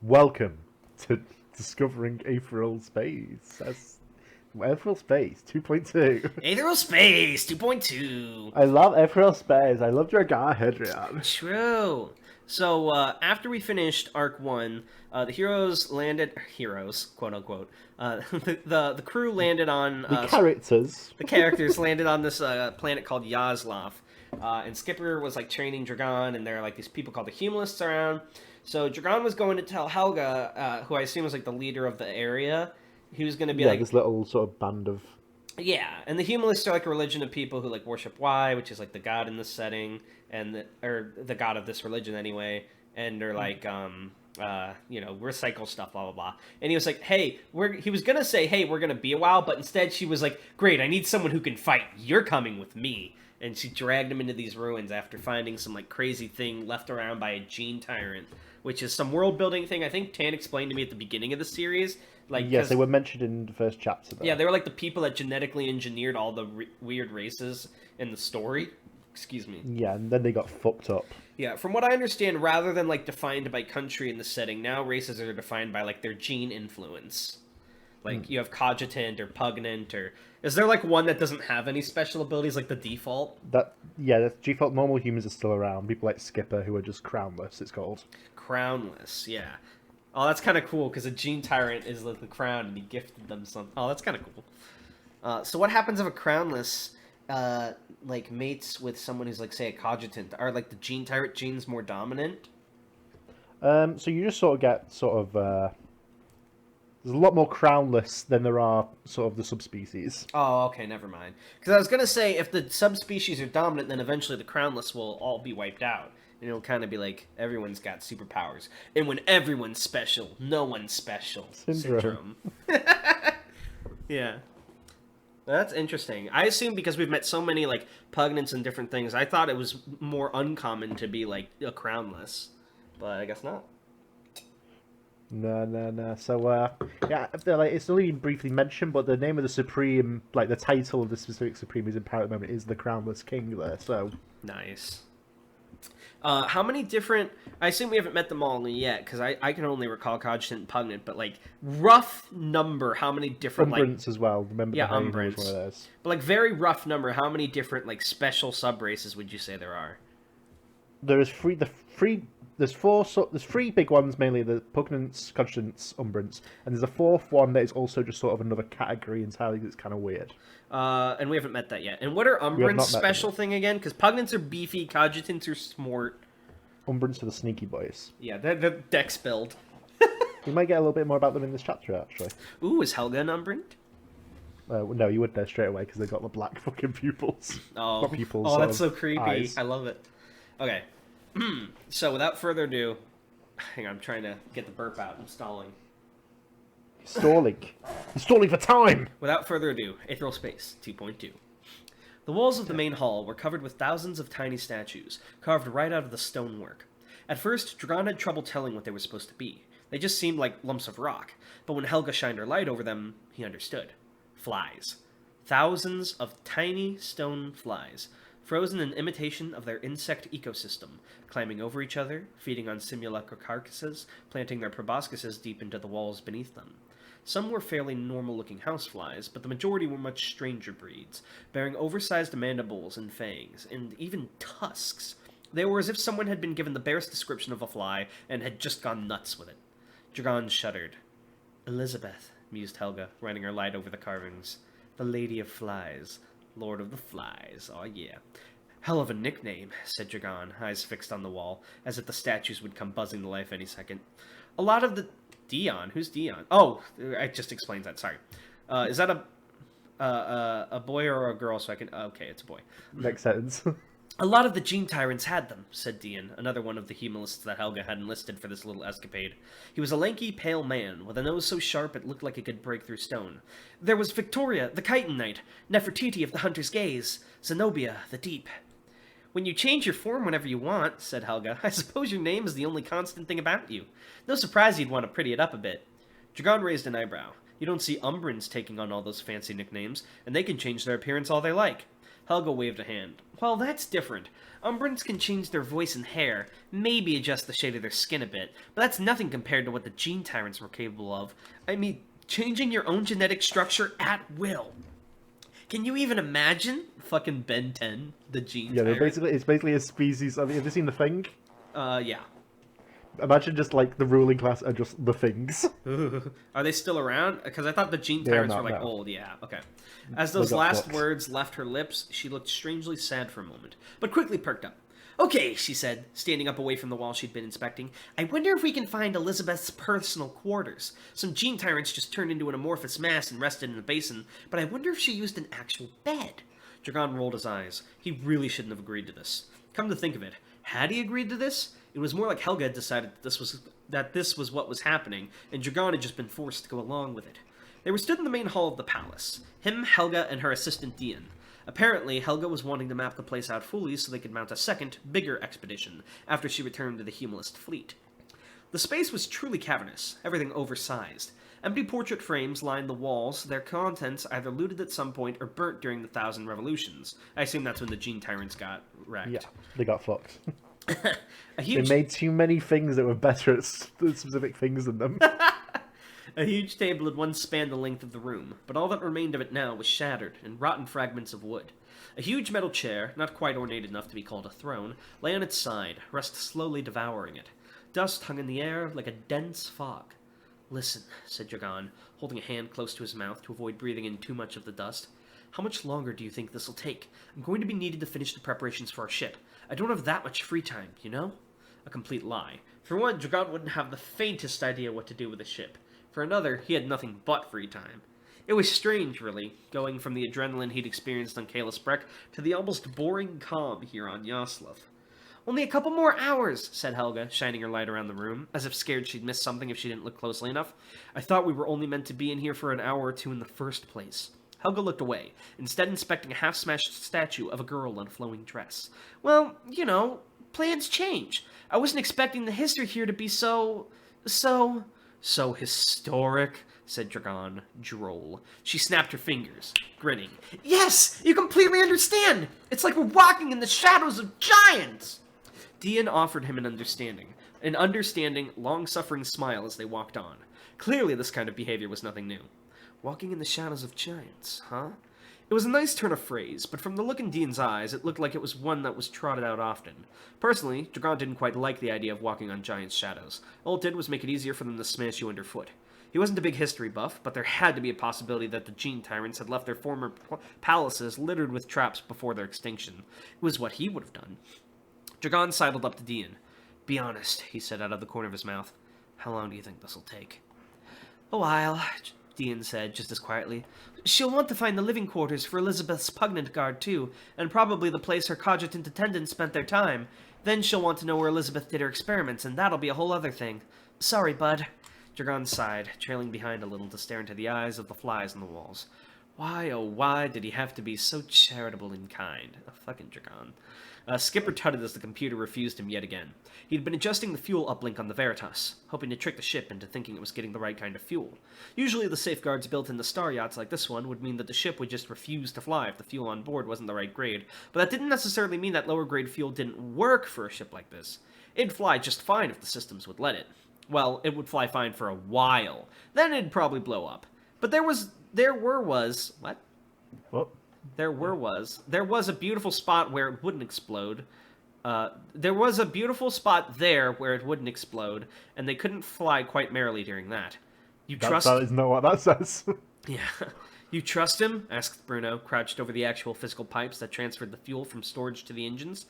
Welcome to Discovering Aetheral Space. Aetheral Space 2.2. Aetheral Space 2.2. I love Aetheral Space. I love Dragar Hadrian. True. So after we finished Arc 1, the heroes landed... Heroes, quote unquote. The crew landed on... The characters. The characters landed on this planet called Yazlov. And Skipper was like training Dragon, and there are like these people called the Humanists around. So Dragon was going to tell Helga, who I assume was like the leader of the area, he was going to be like... this little sort of band of... Yeah, and the Humanists are like a religion of people who like worship Y, which is like the god in this setting, or the god of this religion anyway, and they're like, recycle stuff, blah blah blah. And he was like, hey, he was gonna say, hey, we're gonna be a while, but instead she was like, great, I need someone who can fight. You're coming with me. And she dragged him into these ruins after finding some like crazy thing left around by a gene tyrant, which is some world building thing. I think Tan explained to me at the beginning of the series. Like, yes, they were mentioned in the first chapter. Though. Yeah, they were like the people that genetically engineered all the weird races in the story. Excuse me. Yeah, and then they got fucked up. Yeah, from what I understand, rather than like defined by country in the setting, now races are defined by like their gene influence. Like you have cogitant or pugnant, or is there like one that doesn't have any special abilities, like the default? The default normal humans are still around. People like Skipper who are just crownless. It's called Crownless. Yeah. Oh, that's kind of cool because a gene tyrant is like the crown, and he gifted them something. Oh, that's kind of cool. So what happens if a crownless like mates with someone who's like, say, a cogitant? Are like the gene tyrant genes more dominant? So you just sort of get there's a lot more crownless than there are sort of the subspecies. Oh, okay, never mind. Because I was gonna say if the subspecies are dominant, then eventually the crownless will all be wiped out. And it'll kind of be like, everyone's got superpowers. And when everyone's special, no one's special. Syndrome. Yeah. That's interesting. I assume because we've met so many, like, pugnants and different things, I thought it was more uncommon to be, like, a crownless. But I guess not. No. So, it's only briefly mentioned, but the name of the Supreme, like, the title of the specific Supreme who's in power at the moment is the Crownless King there, so... Nice. How many different... I assume we haven't met them all yet, because I can only recall Cogitant and Pugnant, but, like, rough number, how many different, Umbrants as well. Remember yeah, the Umbrants. one of those. But, like, very rough number, how many different, like, special sub-races would you say there are? There's three big ones, mainly the Pugnants, Cogitants, Umbrants, and there's a fourth one that is also just sort of another category entirely that's kind of weird. And we haven't met that yet. And what are Umbrants' special thing again? Because Pugnants are beefy, Cogitants are smart. Umbrants are the sneaky boys. Yeah, they're dex build. We might get a little bit more about them in this chapter, actually. Ooh, is Helga an Umbrant? No, you would know straight away, because they've got the black fucking pupils. Oh, not pupils, oh, that's so creepy. Eyes. I love it. Okay. So, without further ado... Hang on, I'm trying to get the burp out. I'm stalling. Stalling. He's stalling for time! Without further ado, Aetheral Space 2.2. The walls of the main hall were covered with thousands of tiny statues, carved right out of the stonework. At first, Dragon had trouble telling what they were supposed to be. They just seemed like lumps of rock, but when Helga shined her light over them, he understood. Flies. Thousands of tiny stone flies, frozen in imitation of their insect ecosystem, climbing over each other, feeding on simulacra carcasses, planting their proboscises deep into the walls beneath them. Some were fairly normal-looking houseflies, but the majority were much stranger breeds, bearing oversized mandibles and fangs, and even tusks. They were as if someone had been given the barest description of a fly and had just gone nuts with it. Dragon shuddered. Elizabeth, mused Helga, running her light over the carvings. The Lady of Flies. Lord of the Flies. Aw, yeah. Hell of a nickname, said Dragon, eyes fixed on the wall, as if the statues would come buzzing to life any second. A lot of the... Dion? Who's Dion? Oh, I just explained that, sorry. Is that a boy or a girl so I can... Okay, it's a boy. Makes sense. A lot of the gene tyrants had them, said Dion, another one of the humanists that Helga had enlisted for this little escapade. He was a lanky, pale man, with a nose so sharp it looked like it could break through stone. There was Victoria, the Chitinite, Nefertiti of the Hunter's Gaze, Zenobia, the Deep. When you change your form whenever you want, said Helga, I suppose your name is the only constant thing about you. No surprise you'd want to pretty it up a bit. Dragon raised an eyebrow. You don't see Umbrans taking on all those fancy nicknames, and they can change their appearance all they like. Helga waved a hand. Well, that's different. Umbrans can change their voice and hair, maybe adjust the shade of their skin a bit, but that's nothing compared to what the Gene Tyrants were capable of. I mean, changing your own genetic structure at will. Can you even imagine fucking Ben 10, the Gene Tyrant? It's basically a species. I mean, have you seen The Thing? Yeah. Imagine just like the ruling class are just the Things. Are they still around? Because I thought the Gene They are Tyrants were not, like no. old. Yeah, okay. As those got last fucked. words left her lips, she looked strangely sad for a moment, but quickly perked up. Okay, she said, standing up away from the wall she'd been inspecting. I wonder if we can find Elizabeth's personal quarters. Some Gene Tyrants just turned into an amorphous mass and rested in a basin, but I wonder if she used an actual bed. Dragon rolled his eyes. He really shouldn't have agreed to this. Come to think of it, had he agreed to this? It was more like Helga had decided that this was what was happening, and Dragon had just been forced to go along with it. They were stood in the main hall of the palace. Him, Helga, and her assistant Dian. Apparently, Helga was wanting to map the place out fully so they could mount a second, bigger expedition after she returned to the Humanist fleet. The space was truly cavernous, everything oversized. Empty portrait frames lined the walls, their contents either looted at some point or burnt during the Thousand Revolutions. I assume that's when the Gene Tyrants got wrecked. Yeah, they got fucked. A huge... They made too many things that were better at specific things than them. A huge table had once spanned the length of the room, but all that remained of it now was shattered and rotten fragments of wood. A huge metal chair, not quite ornate enough to be called a throne, lay on its side, rust slowly devouring it. Dust hung in the air like a dense fog. Listen, said Dragon, holding a hand close to his mouth to avoid breathing in too much of the dust. How much longer do you think this'll take? I'm going to be needed to finish the preparations for our ship. I don't have that much free time, you know? A complete lie. For one, Dragon wouldn't have the faintest idea what to do with a ship. For another, he had nothing but free time. It was strange, really, going from the adrenaline he'd experienced on Kalis Breck to the almost boring calm here on Yaslav. Only a couple more hours, said Helga, shining her light around the room, as if scared she'd miss something if she didn't look closely enough. I thought we were only meant to be in here for an hour or two in the first place. Helga looked away, instead inspecting a half-smashed statue of a girl in a flowing dress. Well, you know, plans change. I wasn't expecting the history here to be so historic, said Dragon, droll. She snapped her fingers, grinning. Yes, you completely understand! It's like we're walking in the shadows of giants! Dian offered him an understanding, long-suffering smile as they walked on. Clearly this kind of behavior was nothing new. Walking in the shadows of giants, huh? It was a nice turn of phrase, but from the look in Dian's eyes, it looked like it was one that was trotted out often. Personally, Dragon didn't quite like the idea of walking on giants' shadows. All it did was make it easier for them to smash you underfoot. He wasn't a big history buff, but there had to be a possibility that the Gene Tyrants had left their former palaces littered with traps before their extinction. It was what he would have done. Dragon sidled up to Dian. Be honest, he said out of the corner of his mouth. How long do you think this'll take? A while, Dian said, just as quietly. She'll want to find the living quarters for Elizabeth's pugnant guard, too, and probably the place her cogitant attendants spent their time. Then she'll want to know where Elizabeth did her experiments, and that'll be a whole other thing. Sorry, bud. Dragon sighed, trailing behind a little to stare into the eyes of the flies on the walls. Why, oh why, did he have to be so charitable and kind? A fucking Dragon. Skipper tutted as the computer refused him yet again. He'd been adjusting the fuel uplink on the Veritas, hoping to trick the ship into thinking it was getting the right kind of fuel. Usually the safeguards built into star yachts like this one would mean that the ship would just refuse to fly if the fuel on board wasn't the right grade, but that didn't necessarily mean that lower grade fuel didn't work for a ship like this. It'd fly just fine if the systems would let it. Well, it would fly fine for a while. Then it'd probably blow up. But there was a beautiful spot where it wouldn't explode. There was a beautiful spot there where it wouldn't explode, and they couldn't fly quite merrily during that. That is not what that says. Yeah. You trust him? Asked Bruno, crouched over the actual physical pipes that transferred the fuel from storage to the engines.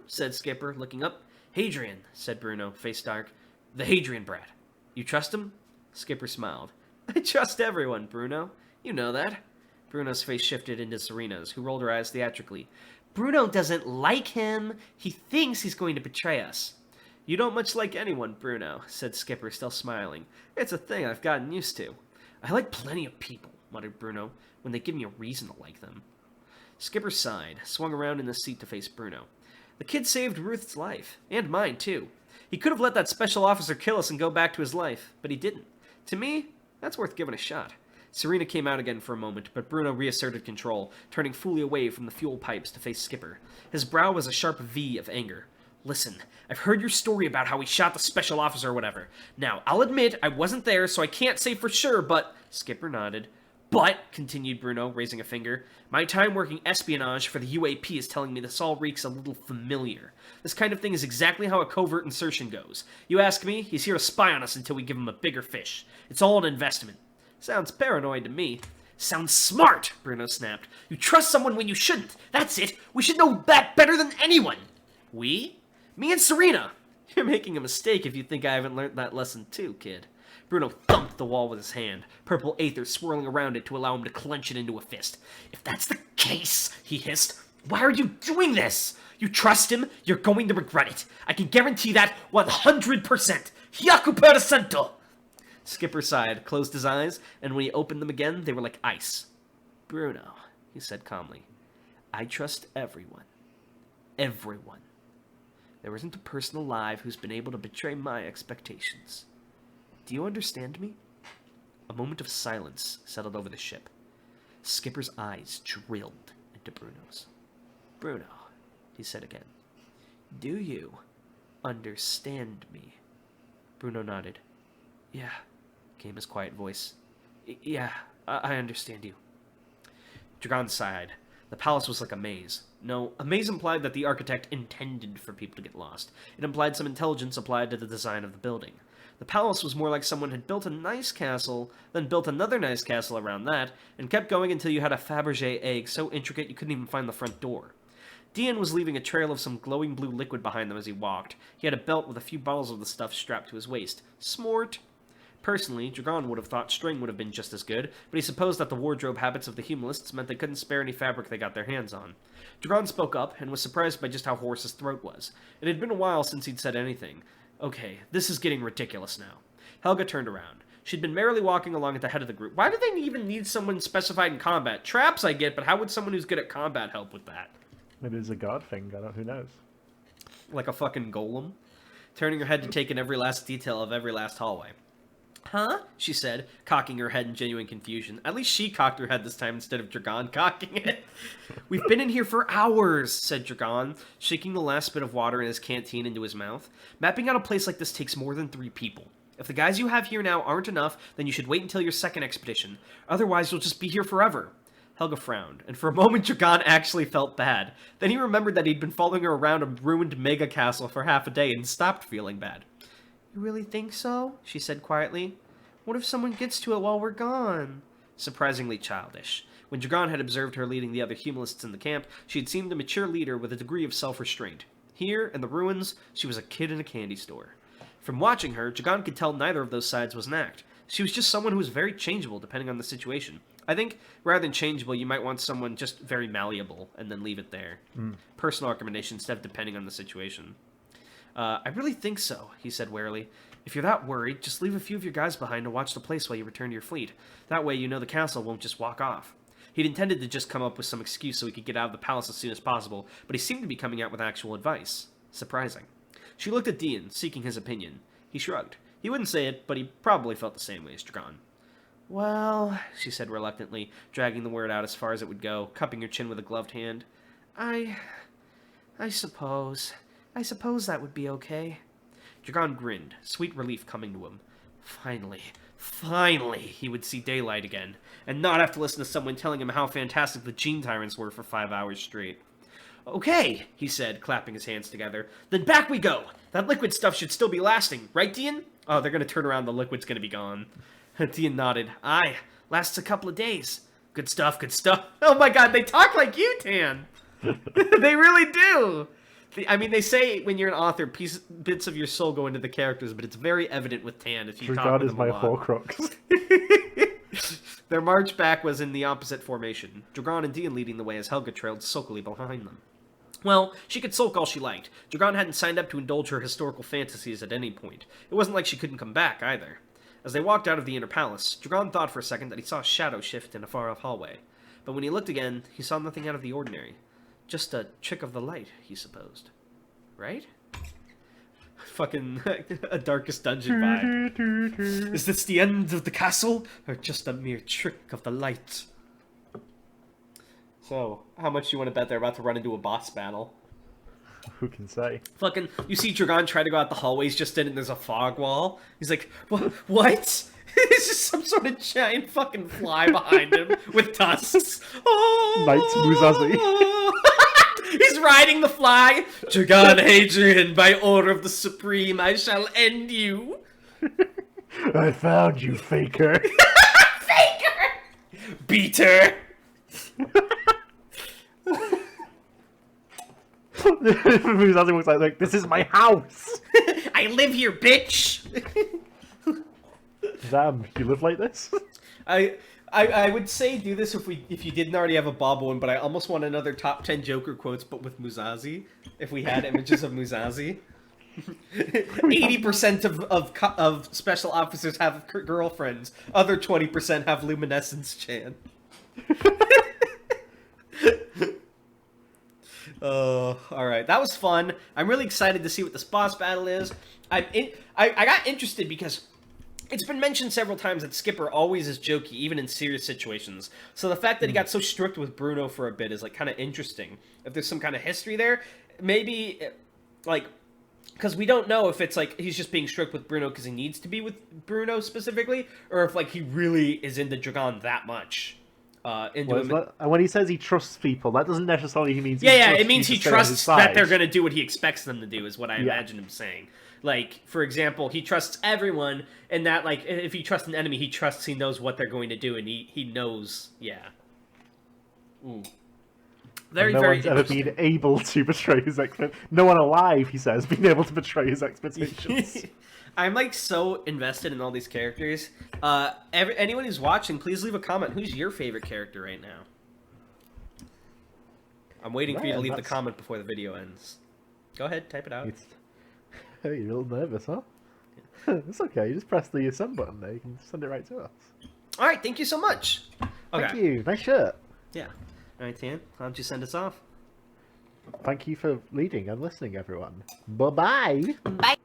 Said Skipper, looking up. Hadrian, said Bruno, face dark. The Hadrian brat. You trust him? Skipper smiled. I trust everyone, Bruno. You know that. Bruno's face shifted into Serena's, who rolled her eyes theatrically. Bruno doesn't like him. He thinks he's going to betray us. You don't much like anyone, Bruno, said Skipper, still smiling. It's a thing I've gotten used to. I like plenty of people, muttered Bruno, when they give me a reason to like them. Skipper sighed, swung around in the seat to face Bruno. The kid saved Ruth's life, and mine, too. He could have let that special officer kill us and go back to his life, but he didn't. To me, that's worth giving a shot. Serena came out again for a moment, but Bruno reasserted control, turning fully away from the fuel pipes to face Skipper. His brow was a sharp V of anger. Listen, I've heard your story about how he shot the special officer or whatever. Now, I'll admit I wasn't there, so I can't say for sure, but... Skipper nodded. But, continued Bruno, raising a finger, my time working espionage for the UAP is telling me this all reeks a little familiar. This kind of thing is exactly how a covert insertion goes. You ask me, he's here to spy on us until we give him a bigger fish. It's all an investment. Sounds paranoid to me. Sounds smart, Bruno snapped. You trust someone when you shouldn't. That's it. We should know that better than anyone. We? Me and Serena. You're making a mistake if you think I haven't learned that lesson too, kid. Bruno thumped the wall with his hand, purple aether swirling around it to allow him to clench it into a fist. If that's the case, he hissed, why are you doing this? You trust him, you're going to regret it. I can guarantee that 100%. Yaku%. Skipper sighed, closed his eyes, and when he opened them again, they were like ice. Bruno, he said calmly, I trust everyone. Everyone. There isn't a person alive who's been able to betray my expectations. Do you understand me? A moment of silence settled over the ship. Skipper's eyes drilled into Bruno's. Bruno, he said again, do you understand me? Bruno nodded. Yeah, came his quiet voice. Yeah, I understand you. Dragon sighed. The palace was like a maze. No, a maze implied that the architect intended for people to get lost. It implied some intelligence applied to the design of the building. The palace was more like someone had built a nice castle, then built another nice castle around that, and kept going until you had a Fabergé egg so intricate you couldn't even find the front door. Dean was leaving a trail of some glowing blue liquid behind them as he walked. He had a belt with a few bottles of the stuff strapped to his waist. Smart. Personally, Dragon would have thought string would have been just as good, but he supposed that the wardrobe habits of the humanists meant they couldn't spare any fabric they got their hands on. Dragon spoke up, and was surprised by just how hoarse his throat was. It had been a while since he'd said anything. Okay, this is getting ridiculous now. Helga turned around. She'd been merrily walking along at the head of the group. Why do they even need someone specified in combat? Traps I get, but how would someone who's good at combat help with that? Maybe it's a guard thing, who knows? Like a fucking golem? Turning her head to take in every last detail of every last hallway. Huh? She said, cocking her head in genuine confusion. At least she cocked her head this time instead of Dragon cocking it. We've been in here for hours, said Dragon, shaking the last bit of water in his canteen into his mouth. Mapping out a place like this takes more than 3 people. If the guys you have here now aren't enough, then you should wait until your second expedition. Otherwise, you'll just be here forever. Helga frowned, and for a moment Dragon actually felt bad. Then he remembered that he'd been following her around a ruined mega castle for half a day and stopped feeling bad. You really think so? She said quietly. What if someone gets to it while we're gone? Surprisingly childish. When Dragon had observed her leading the other humanists in the camp, she had seemed a mature leader with a degree of self-restraint. Here, in the ruins, she was a kid in a candy store. From watching her, Dragon could tell neither of those sides was an act. She was just someone who was very changeable depending on the situation. I think, rather than changeable, you might want someone just very malleable, and then leave it there. Personal recommendation instead of depending on the situation. I really think so, he said warily. If you're that worried, just leave a few of your guys behind to watch the place while you return to your fleet. That way you know the castle won't just walk off. He'd intended to just come up with some excuse so he could get out of the palace as soon as possible, but he seemed to be coming out with actual advice. Surprising. She looked at Dean, seeking his opinion. He shrugged. He wouldn't say it, but he probably felt the same way as Dragon. Well, she said reluctantly, dragging the word out as far as it would go, cupping her chin with a gloved hand. I suppose that would be okay. Dragon grinned, sweet relief coming to him. Finally, he would see daylight again, and not have to listen to someone telling him how fantastic the Gene Tyrants were for 5 hours straight. Okay, he said, clapping his hands together. Then back we go! That liquid stuff should still be lasting, right, Dean? Oh, they're gonna turn around, the liquid's gonna be gone. Dean nodded. Aye, lasts a couple of days. Good stuff, good stuff. Oh my god, they talk like you, Tan! They really do! I mean, they say when you're an author, bits of your soul go into the characters, but it's very evident with Tan if you talk with them a lot. Dragon is my Horcrux. Their march back was in the opposite formation, Dragon and Dean leading the way as Helga trailed sulkily behind them. Well, she could sulk all she liked. Dragon hadn't signed up to indulge her historical fantasies at any point. It wasn't like she couldn't come back, either. As they walked out of the inner palace, Dragon thought for a second that he saw a shadow shift in a far-off hallway. But when he looked again, he saw nothing out of the ordinary. Just a trick of the light, he supposed. Right? fucking a Darkest Dungeon vibe. Is this the end of the castle, or just a mere trick of the light? So, how much do you want to bet they're about to run into a boss battle? Who can say? Fucking, you see Dragon try to go out the hallways just in, and there's a fog wall. He's like, what? There's just some sort of giant fucking fly behind him with tusks. Oh, Knight Musashi. He's riding the fly. Dragon Hadrian, by order of the Supreme, I shall end you. I found you, faker. Faker! Beater! Musashi looks like, this is my house. I live here, bitch! Damn, you live like this? I would say do this if you didn't already have a Bob one, but I almost want another top 10 Joker quotes, but with Musashi. If we had images of Musashi. 80% of special officers have girlfriends. Other 20% have Luminescence Chan. Alright, that was fun. I'm really excited to see what this boss battle is. I got interested because it's been mentioned several times that Skipper always is jokey, even in serious situations. So the fact that he got so strict with Bruno for a bit is, like, kind of interesting. If there's some kind of history there, maybe, like, because we don't know if it's, like, he's just being strict with Bruno because he needs to be with Bruno specifically, or if, like, he really is into Dragon that much. When he says he trusts people, that doesn't necessarily mean it means he trusts that they're going to do what he expects them to do, is what I imagine him saying. Like, for example, he trusts everyone, and that, like, if he trusts an enemy, he knows what they're going to do, and he knows, Ooh. Very, no very one's ever been able to betray his expectations. No one alive, he says, been able to betray his expectations. I'm, like, so invested in all these characters. Anyone who's watching, please leave a comment. Who's your favorite character right now? I'm waiting for you to leave the comment before the video ends. Go ahead, type it out. You're a little nervous, huh? It's okay, you just press the send button there, you can send it right to us. Alright, thank you so much. Okay. Thank you, nice shirt. Yeah. Alright, Tan, why don't you send us off? Thank you for leading and listening, everyone. Bye-bye. Bye.